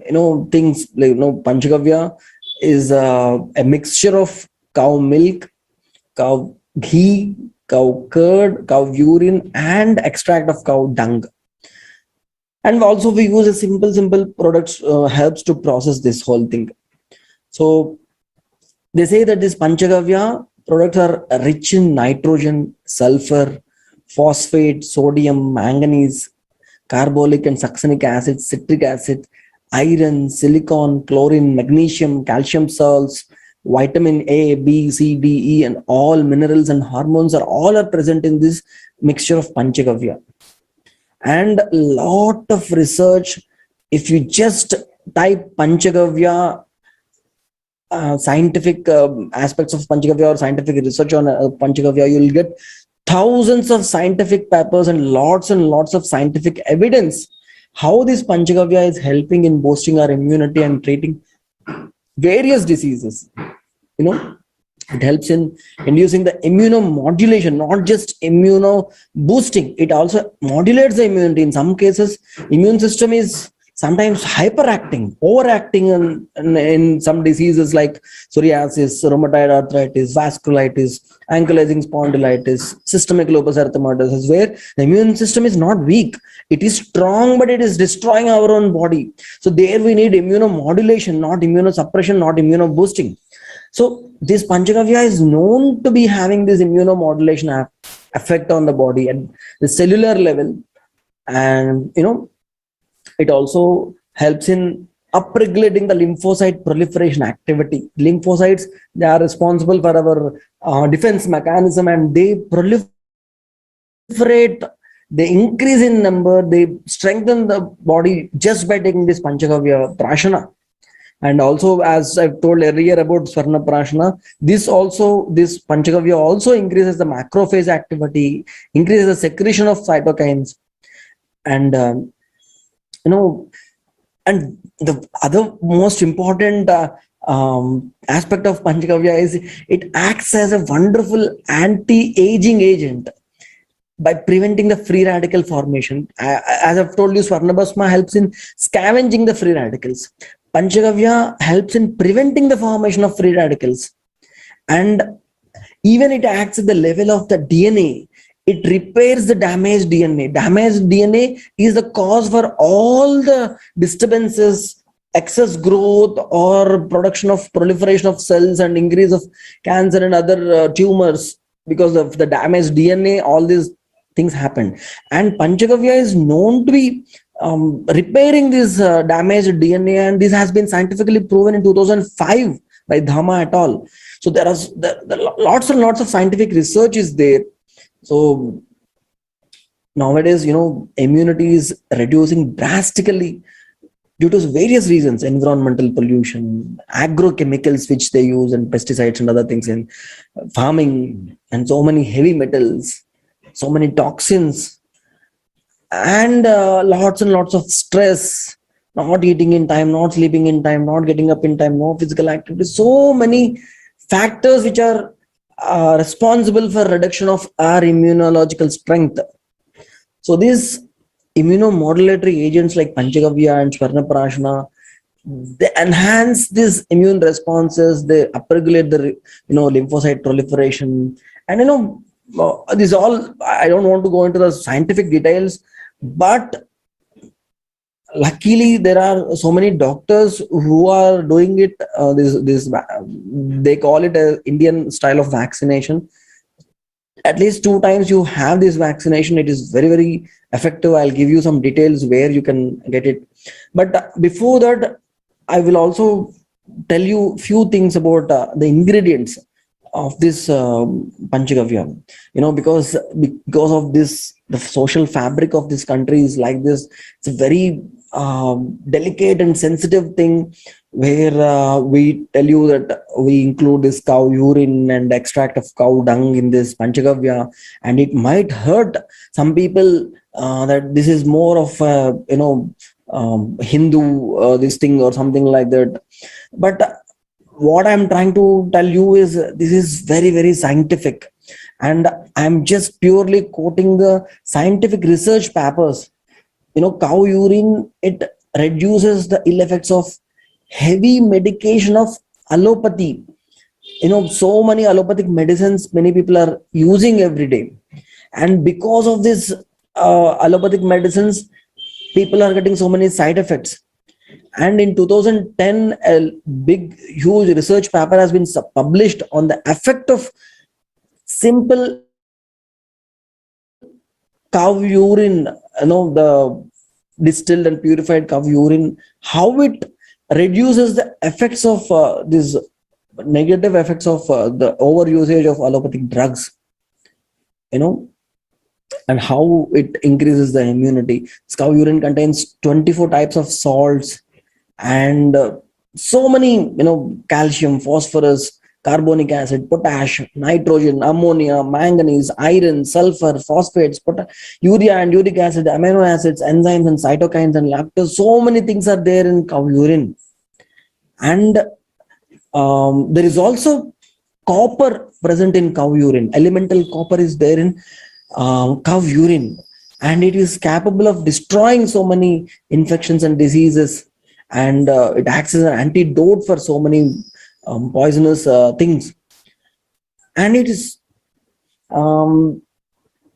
things like Panchagavya is a mixture of cow milk, cow ghee, cow curd, cow urine, and extract of cow dung. And also we use a simple products helps to process this whole thing. So they say that this Panchagavya products are rich in nitrogen, sulfur, phosphate, sodium, manganese, carbolic and succinic acid, citric acid, iron, silicon, chlorine, magnesium, calcium salts, vitamin A, B, C, D, E, and all minerals and hormones are present in this mixture of Panchagavya. And a lot of research, if you just type Panchagavya, scientific aspects of Panchagavya or scientific research on Panchagavya, you'll get thousands of scientific papers and lots of scientific evidence how this Panchagavya is helping in boosting our immunity and treating various diseases. You know, it helps in inducing the immunomodulation, not just immuno boosting. It also modulates the immunity. In some cases, immune system is sometimes hyperacting, overacting in some diseases like psoriasis, rheumatoid arthritis, vasculitis, ankylosing spondylitis, systemic lupus erythematosus, where the immune system is not weak. It is strong, but it is destroying our own body. So there we need immunomodulation, not immunosuppression, not immunoboosting. So this Panchagavya is known to be having this immunomodulation effect on the body at the cellular level. And, you know, it also helps in upregulating the lymphocyte proliferation activity. Lymphocytes, they are responsible for our defense mechanism, and they proliferate, they increase in number, they strengthen the body just by taking this Panchagavya prashana. And also, as I've told earlier about Swarna Prashana, this Panchagavya also increases the macrophage activity, increases the secretion of cytokines. And, you know, and the other most important aspect of Panchagavya is it acts as a wonderful anti-aging agent by preventing the free radical formation. As I've told you, Swarna Bhasma helps in scavenging the free radicals. Panchagavya helps in preventing the formation of free radicals. And even it acts at the level of the DNA. It repairs the damaged DNA. Damaged DNA is the cause for all the disturbances, excess growth or production of proliferation of cells and increase of cancer and other tumors. Because of the damaged DNA, all these things happen. And Panchagavya is known to be repairing this damaged DNA, and this has been scientifically proven in 2005 by Dhama et al. So there are lots and lots of scientific research is there. So nowadays, you know, immunity is reducing drastically due to various reasons: environmental pollution, agrochemicals which they use, and pesticides and other things in farming, and so many heavy metals, so many toxins, and lots and lots of stress, not eating in time, not sleeping in time, not getting up in time, no physical activity. So many factors which are responsible for reduction of our immunological strength. So these immunomodulatory agents like Panchagavya and Swarna Prashana, they enhance these immune responses, they upregulate the lymphocyte proliferation. And this all, I don't want to go into the scientific details, but luckily there are so many doctors who are doing it. They call it a Indian style of vaccination. At least 2 times you have this vaccination. It is very, very effective. I'll give you some details where you can get it. But before that, I will also tell you few things about the ingredients of this Panchagavya. Because of this, the social fabric of this country is like this. It's a very delicate and sensitive thing, where we tell you that we include this cow urine and extract of cow dung in this Panchagavya, and it might hurt some people that this is more of Hindu this thing or something like that. But what I'm trying to tell you is this is very, very scientific, and I'm just purely quoting the scientific research papers. Cow urine, it reduces the ill effects of heavy medication of allopathy. So many allopathic medicines many people are using every day, and because of this allopathic medicines, people are getting so many side effects. And in 2010, a big, huge research paper has been published on the effect of simple cow urine, the distilled and purified cow urine, how it reduces the effects of these negative effects of the over usage of allopathic drugs, and how it increases the immunity. Cow urine contains 24 types of salts and so many, calcium, phosphorus, carbonic acid, potash, nitrogen, ammonia, manganese, iron, sulfur, phosphates, urea and uric acid, amino acids, enzymes and cytokines and lactose. So many things are there in cow urine. And there is also copper present in cow urine. Elemental copper is there in cow urine, and it is capable of destroying so many infections and diseases, and it acts as an antidote for so many poisonous things. And it is some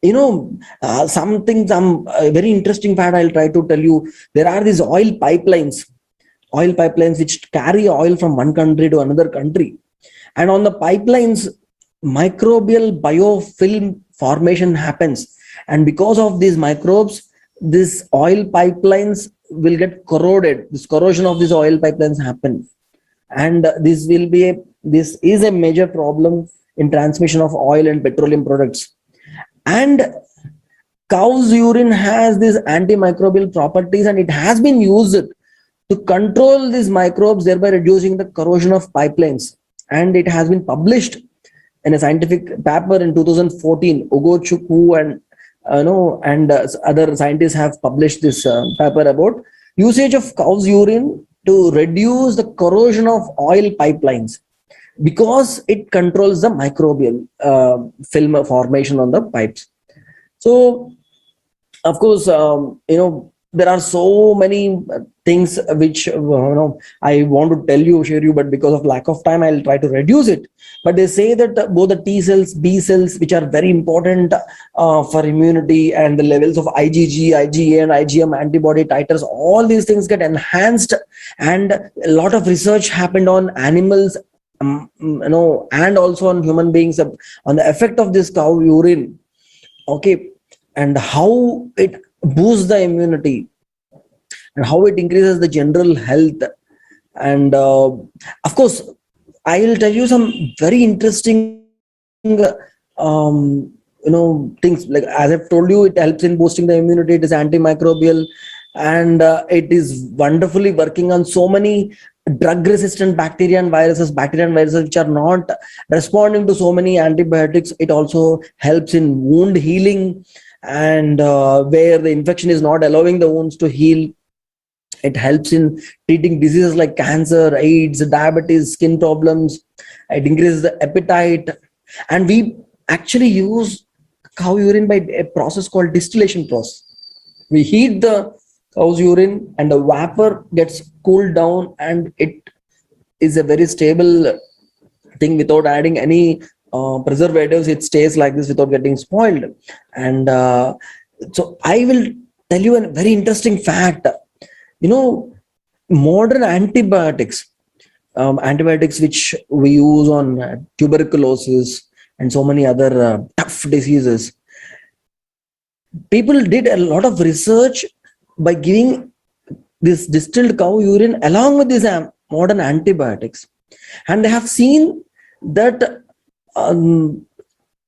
very interesting fact I'll try to tell you. There are these oil pipelines which carry oil from one country to another country, and on the pipelines microbial biofilm formation happens, and because of these microbes, these oil pipelines will get corroded. This corrosion of these oil pipelines happen, and this is a major problem in transmission of oil and petroleum products. And cow's urine has these antimicrobial properties, and it has been used to control these microbes, thereby reducing the corrosion of pipelines. And it has been published in a scientific paper in 2014. Ugo Chukwu and other scientists have published this paper about usage of cow's urine to reduce the corrosion of oil pipelines, because it controls the microbial film formation on the pipes. So, of course, there are so many things which I want to share you, but because of lack of time, I'll try to reduce it. But they say that both the T cells, B cells, which are very important for immunity, and the levels of IgG, IgA, and IgM antibody titers, all these things get enhanced. And a lot of research happened on animals, and also on human beings, on the effect of this cow urine, and how it boosts the immunity and how it increases the general health. And of course, I will tell you some very interesting things. Like, as I've told you, it helps in boosting the immunity. It is antimicrobial, and it is wonderfully working on so many drug resistant bacteria and viruses which are not responding to so many antibiotics. It also helps in wound healing, and where the infection is not allowing the wounds to heal. It helps in treating diseases like cancer, AIDS, diabetes, skin problems. It increases the appetite. And we actually use cow urine by a process called distillation process. We heat the cow's urine, and the vapor gets cooled down, and it is a very stable thing without adding any preservatives. It stays like this without getting spoiled. And so I will tell you a very interesting fact. Modern antibiotics which we use on tuberculosis and so many other tough diseases, people did a lot of research by giving this distilled cow urine along with these modern antibiotics, and they have seen that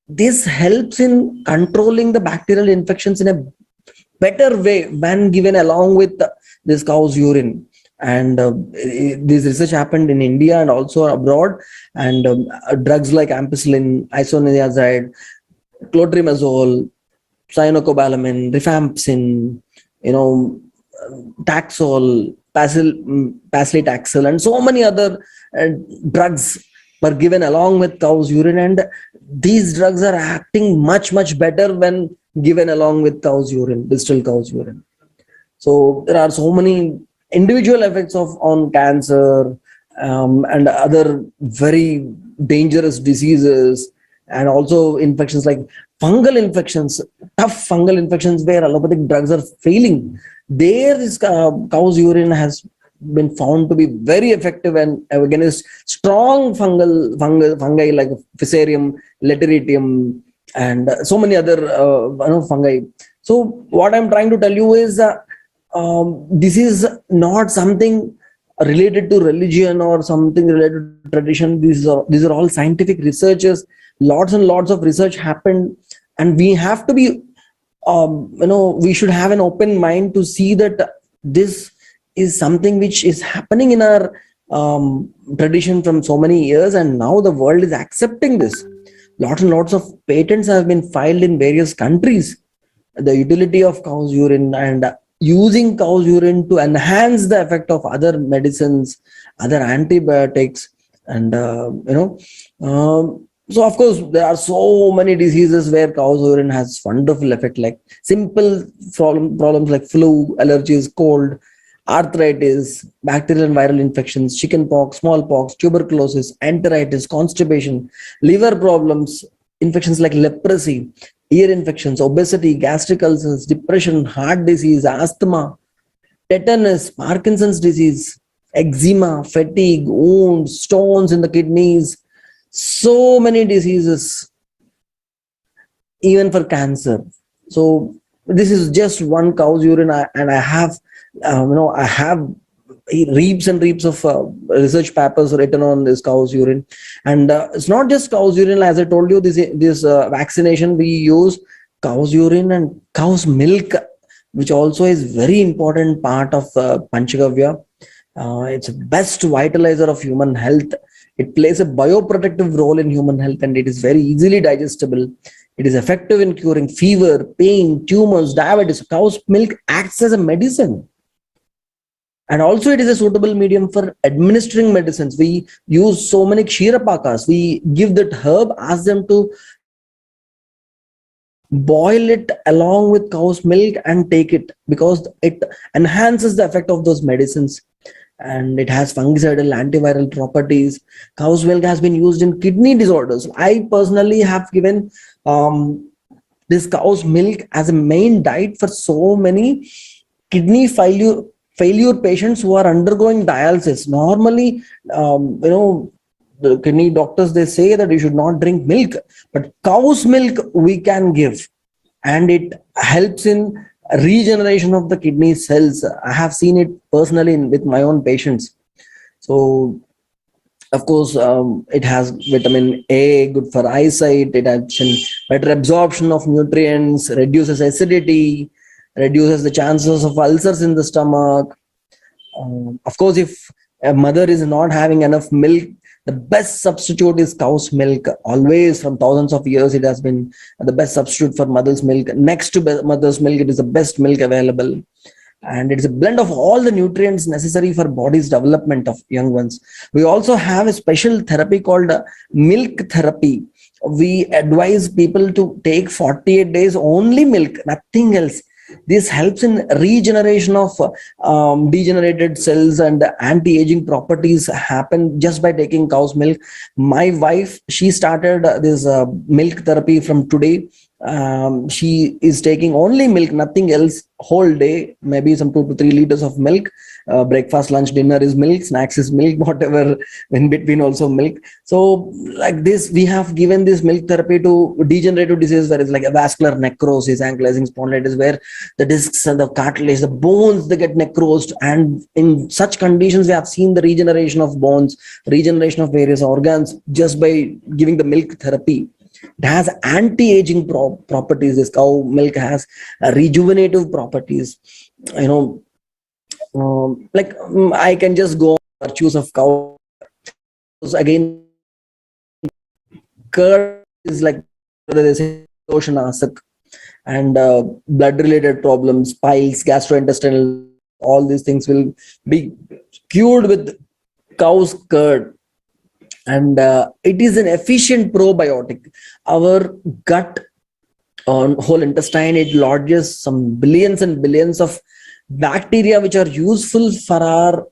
this helps in controlling the bacterial infections in a better way when given along with this cow's urine. And this research happened in India and also abroad. And drugs like ampicillin, isoniazid, clotrimazole, cyanocobalamin, rifampicin, Taxol, paclitaxel, and so many other drugs were given along with cow's urine, and these drugs are acting much better when given along with cow's urine, distilled cow's urine. So there are so many individual effects on cancer and other very dangerous diseases, and also infections like fungal infections, tough fungal infections where allopathic drugs are failing. There, this cow's urine has been found to be very effective and against strong fungi like Fusarium, Lateridium, and so many other fungi. So what I'm trying to tell you is this is not something related to religion or something related to tradition. These are all scientific researches. Lots and lots of research happened, and we have to be we should have an open mind to see that this is something which is happening in our tradition from so many years, and now the world is accepting this. Lots and lots of patents have been filed in various countries. The utility of cow's urine and using cow's urine to enhance the effect of other medicines, other antibiotics, and so of course there are so many diseases where cow's urine has wonderful effect, like simple problems like flu, allergies, cold, arthritis, bacterial and viral infections, chickenpox, smallpox, tuberculosis, enteritis, constipation, liver problems, infections like leprosy, ear infections, obesity, gastric ulcers, depression, heart disease, asthma, tetanus, Parkinson's disease, eczema, fatigue, wounds, stones in the kidneys, so many diseases, even for cancer. So this is just one cow's urine, and I have I have reams and reams of research papers written on this cow's urine. And it's not just cow's urine. As I told you, this vaccination, we use cow's urine and cow's milk, which also is very important part of Panchagavya. It's the best vitalizer of human health. It plays a bioprotective role in human health, and it is very easily digestible. It is effective in curing fever, pain, tumors, diabetes. Cow's milk acts as a medicine. And also it is a suitable medium for administering medicines. We use so many Kshiropakas. We give that herb, ask them to boil it along with cow's milk and take it, because it enhances the effect of those medicines. And it has fungicidal, antiviral properties. Cow's milk has been used in kidney disorders. I personally have given this cow's milk as a main diet for so many kidney failure patients who are undergoing dialysis. Normally, the kidney doctors, they say that you should not drink milk, but cow's milk we can give, and it helps in regeneration of the kidney cells. I have seen it personally with my own patients. So of course, it has vitamin A, good for eyesight. It has better absorption of nutrients, reduces acidity, reduces the chances of ulcers in the stomach. Of course, if a mother is not having enough milk, the best substitute is cow's milk. Always, from thousands of years, it has been the best substitute for mother's milk. Next to mother's milk, it is the best milk available. And it's a blend of all the nutrients necessary for body's development of young ones. We also have a special therapy called milk therapy. We advise people to take 48 days only milk, nothing else. This helps in regeneration of degenerated cells, and anti-aging properties happen just by taking cow's milk. My wife, she started this milk therapy from today. She is taking only milk, nothing else, whole day, maybe some 2 to 3 liters of milk. Breakfast, lunch, dinner is milk, snacks is milk, whatever in between also milk. So like this, we have given this milk therapy to degenerative disease, where it's like a vascular necrosis, ankylosing spondylitis, where the discs and the cartilage, the bones, they get necrosed. And in such conditions, we have seen the regeneration of bones, regeneration of various organs, just by giving the milk therapy. It has anti-aging properties. This cow milk has rejuvenative properties. I can just go on virtues of cow. Again, curd is like they say Oceanasak, and blood-related problems, piles, gastrointestinal, all these things will be cured with cow's curd. And it is an efficient probiotic. Our gut, on whole intestine, it lodges some billions and billions of bacteria which are useful for our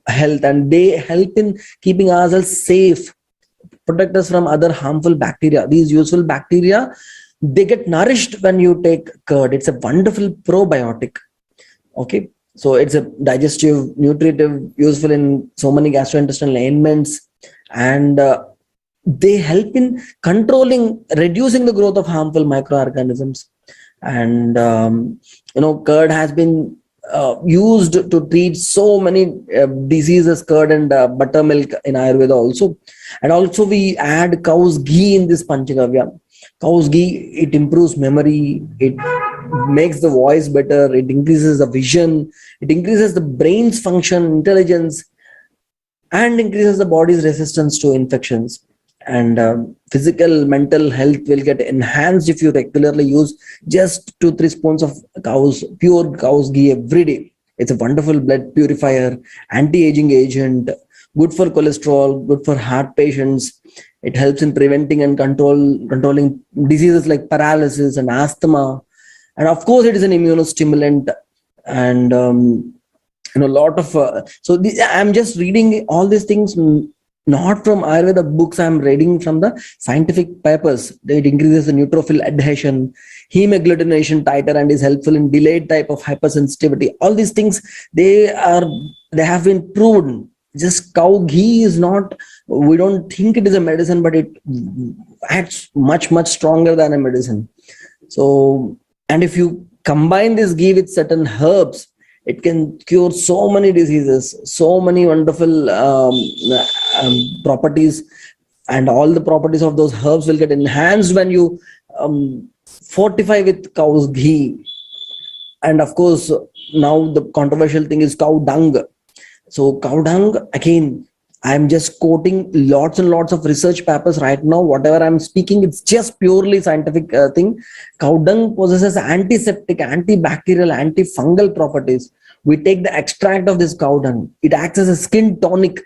health, and they help in keeping ourselves safe, protect us from other harmful bacteria. These useful bacteria, they get nourished when you take curd. It's a wonderful probiotic. Okay, so it's a digestive, nutritive, useful in so many gastrointestinal ailments, and they help in controlling, reducing the growth of harmful microorganisms. And curd has been used to treat so many diseases, curd and buttermilk in Ayurveda also. And also we add cow's ghee in this Panchagavya. Cow's ghee, it improves memory, it makes the voice better, it increases the vision, it increases the brain's function, intelligence, and increases the body's resistance to infections. And physical, mental health will get enhanced if you regularly use just 2-3 spoons of pure cow's ghee every day. It's a wonderful blood purifier, anti-aging agent, good for cholesterol, good for heart patients. It helps in preventing and controlling diseases like paralysis and asthma. And of course, it is an immunostimulant. And a lot of I'm just reading all these things not from Ayurveda books. I'm reading from the scientific papers. It increases the neutrophil adhesion, hemagglutination titer, and is helpful in delayed type of hypersensitivity. All these things, they have been proven. Just cow ghee is not, we don't think it is a medicine, but it acts much stronger than a medicine. So, and if you combine this ghee with certain herbs, it can cure so many diseases, so many wonderful properties, and all the properties of those herbs will get enhanced when you fortify with cow's ghee. And of course, now the controversial thing is cow dung. So cow dung, again, I'm just quoting lots and lots of research papers right now. Whatever I'm speaking, it's just purely scientific thing. Cow dung possesses antiseptic, antibacterial, antifungal properties. We take the extract of this cow dung. It acts as a skin tonic.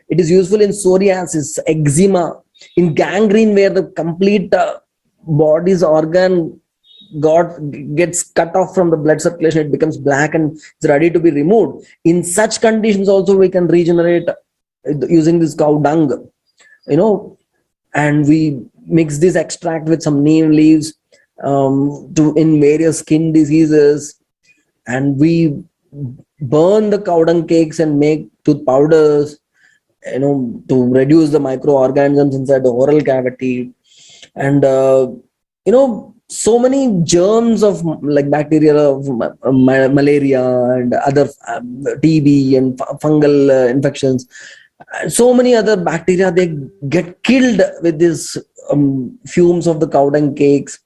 It is useful in psoriasis, eczema, in gangrene, where the complete body's organ gets cut off from the blood circulation. It becomes black and it's ready to be removed. In such conditions also, we can regenerate using this cow dung, and we mix this extract with some neem leaves in various skin diseases, and we burn the cow dung cakes and make tooth powders, to reduce the microorganisms inside the oral cavity. And so many germs of like bacteria of malaria and other TB and fungal infections, so many other bacteria, they get killed with these fumes of the cow dung cakes.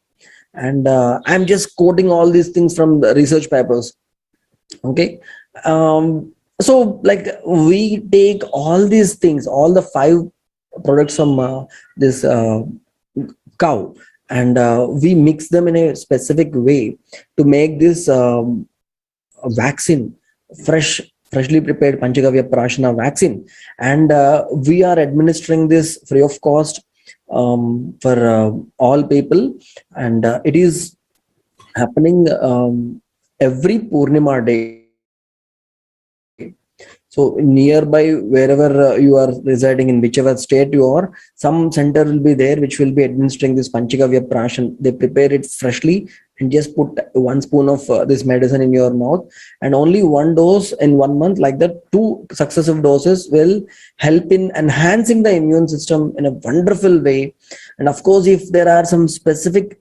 And I'm just quoting all these things from the research papers. Okay, so like we take all these things, all the 5 products from this cow, and we mix them in a specific way to make this vaccine, freshly prepared Panchagavya Prashana vaccine. And we are administering this free of cost for all people, and it is happening every Purnima day. So nearby, wherever you are residing, in whichever state you are, some center will be there which will be administering this Panchagavya Prashan. They prepare it freshly and just put 1 spoon of this medicine in your mouth, and only 1 dose in 1 month. Like that, 2 successive doses will help in enhancing the immune system in a wonderful way. And of course, if there are some specific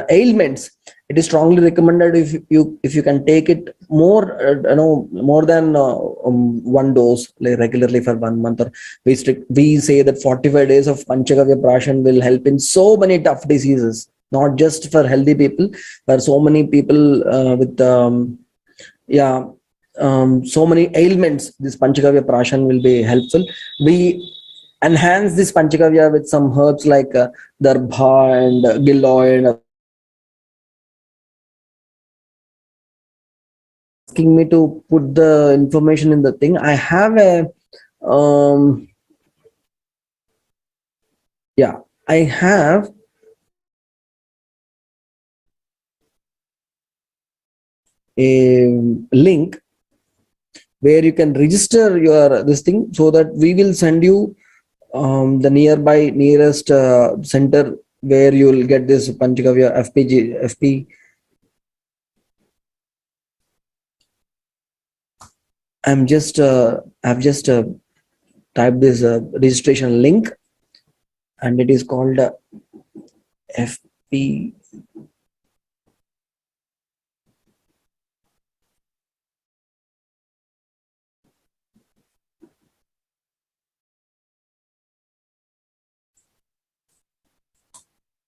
ailments, it is strongly recommended if you can take it more than 1 dose regularly for 1 month. Or we say that 45 days of Panchagavya Prashan will help in so many tough diseases, not just for healthy people, but so many people with so many ailments. This Panchagavya Prashan will be helpful. We enhance this Panchagavya with some herbs like darbha and giloy and asking me to put the information in the thing. I have I have a link where you can register your this thing, so that we will send you the nearest center where you will get this Panchagavya FP. I've just typed this registration link, and it is called FP.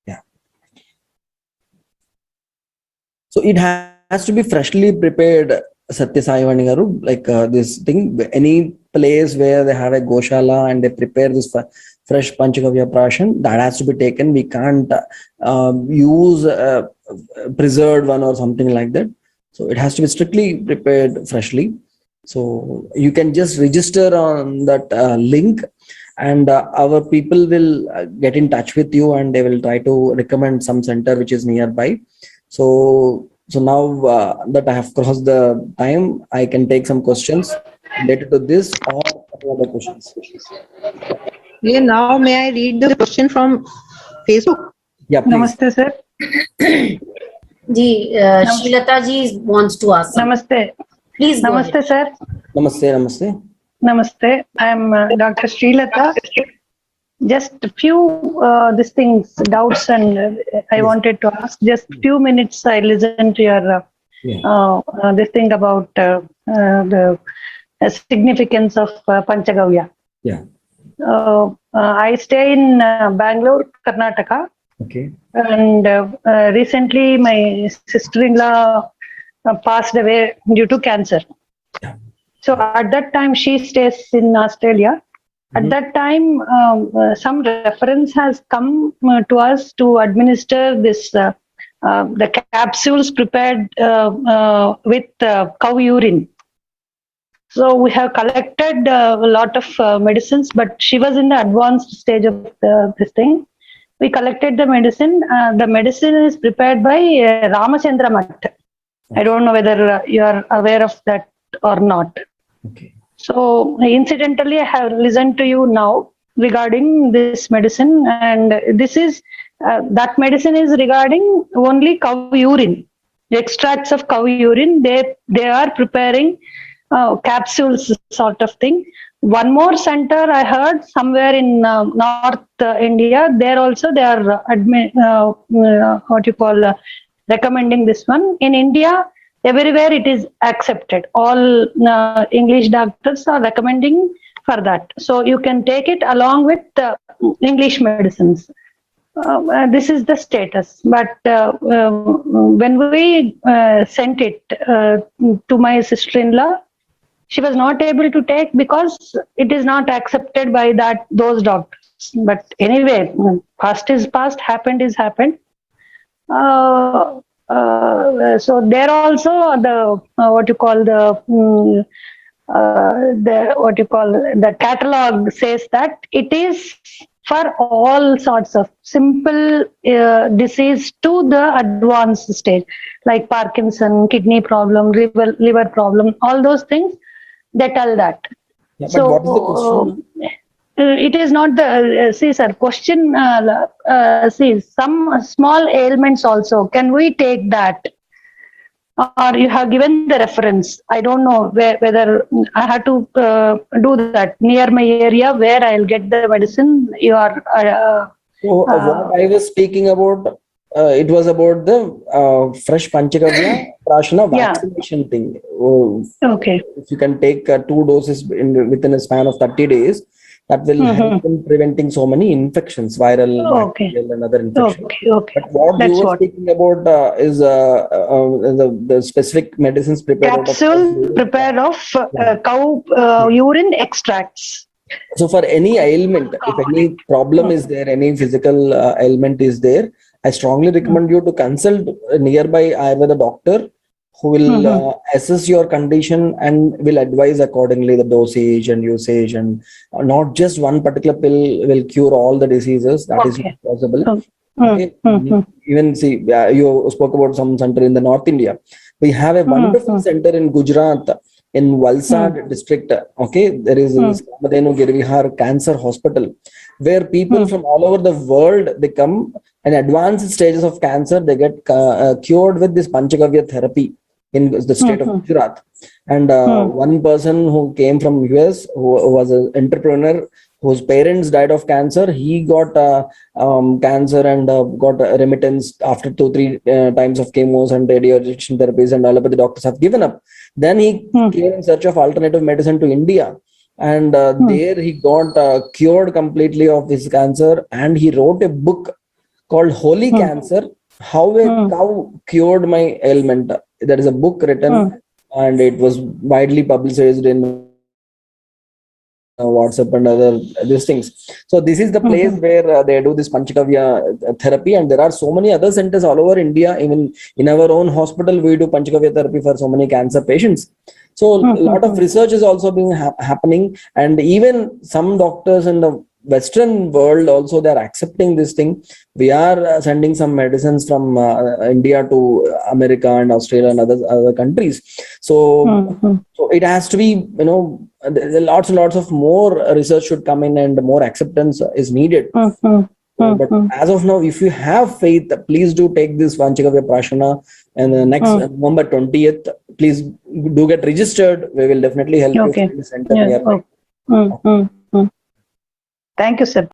Yeah. So it has to be freshly prepared, Satya Sai Vani garu, like this thing. Any place where they have a goshala and they prepare this fresh Panchagavya Prashan, that has to be taken. We can't use preserved one or something like that. So it has to be strictly prepared freshly. So you can just register on that link, and our people will get in touch with you, and they will try to recommend some center which is nearby. So now that I have crossed the time, I can take some questions related to this or other questions. Yeah, now may I read the question from Facebook? Yeah, please. Namaste, sir. Ji, Srilata ji wants to ask. Namaste. Please go Namaste, ahead. sir. Namaste. Namaste. I am Dr. Srilata. Just a few these things, doubts, and I wanted to ask. Just few minutes. I listened to your this thing about the significance of Panchagavya. Yeah. I stay in Bangalore, Karnataka. Okay. And recently my sister-in-law passed away due to cancer. Yeah. So at that time she stays in Australia. At that time some reference has come to us to administer this the capsules prepared with cow urine. So we have collected a lot of medicines, but she was in the advanced stage of this thing. We collected the medicine. The medicine is prepared by Ramachandra Math. I don't know whether you are aware of that or not. Okay. So incidentally, I have listened to you now regarding this medicine, and this is that medicine is regarding only cow urine, the extracts of cow urine. They are preparing capsules sort of thing. One more center I heard somewhere in North India. There also they are recommending this one. In India, everywhere it is accepted. All English doctors are recommending for that. So you can take it along with English medicines. This is the status. But when we sent it to my sister-in-law, she was not able to take because it is not accepted by those doctors. But anyway, past is past, happened is happened. So there also the catalog says that it is for all sorts of simple disease to the advanced stage, like Parkinson, kidney problem, liver problem, all those things. They tell that. Yeah, but So what is the question? it is not the see, sir. Question. See, some small ailments also. Can we take that? Or you have given the reference. I don't know whether I have to do that near my area where I'll get the medicine. You are. What I was speaking about, it was about the fresh Panchagavya Prashana vaccination thing. Okay. If you can take 2 doses within a span of 30 days, that will help in preventing so many infections, viral, bacterial, and other infections. Okay. But what you were speaking about is the specific medicines prepared capsule prepared of cow urine extracts. So for any ailment, if any problem is there, any physical ailment is there, I strongly recommend you to consult a nearby Ayurveda doctor who will assess your condition and will advise accordingly the dosage and usage, and not just one particular pill will cure all the diseases. That is not possible. Okay. Even see, you spoke about some center in the North India. We have a wonderful center in Gujarat in Valsad district. Okay, there is this Kamadhenu Girvihar Cancer Hospital, where people from all over the world, they come in advanced stages of cancer, they get cured with this Panchagavya therapy in the state of Gujarat. And one person who came from US, who was an entrepreneur, whose parents died of cancer, he got cancer and got a remittance after 2-3 times of chemos and radiation therapies, and allopathy doctors have given up. Then he came in search of alternative medicine to India, and there he got cured completely of his cancer, and he wrote a book called Holy Cancer: How a Cow Cured My Ailment. There is a book written, and it was widely publicized in WhatsApp and other these things. So this is the place where they do this Panchagavya therapy, and there are so many other centers all over India. Even in our own hospital, we do Panchagavya therapy for so many cancer patients. So a lot of research is also being happening, and even some doctors in the Western world also, they are accepting this thing. We are sending some medicines from India to America and Australia and other countries. So so it has to be, lots and lots of more research should come in, and more acceptance is needed. But as of now, if you have faith, please do take this Panchagavya Prashana, and the next November 20th, please do get registered. We will definitely help you find the center nearby. Thank you, sir.